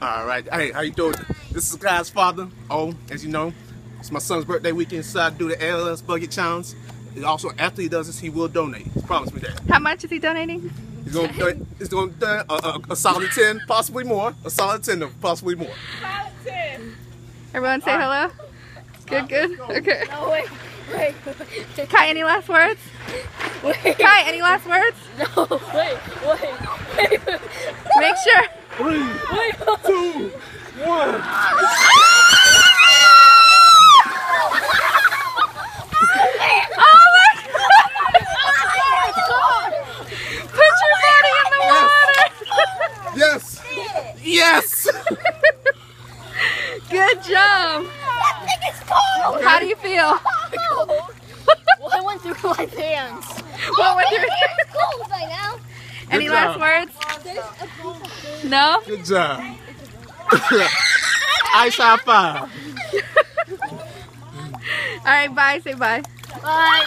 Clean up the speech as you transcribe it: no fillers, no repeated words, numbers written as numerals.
All right. Hey, how you doing? This is God's father. Oh, as you know, it's my son's birthday weekend, so I do the LS Bucket Challenge. And also, after he does this, he will donate. He promised me that. How much is he donating? He's going to donate a solid 10, possibly more. A solid 10, possibly more. Solid 10. Everyone say hello. Good, good. Okay. No, wait. Kai, any last words? Wait. Kai, any last words? No, wait. Make sure. 3, 2, 1. Oh my God! Put your body in the water. Yes. Yes. Good job. That thing is cold. How do you feel? Well, I went through my pants. What went through? It's cold right now. Any Good last job. words? No? Good job. Ice high five. All right, bye. Say bye. Bye.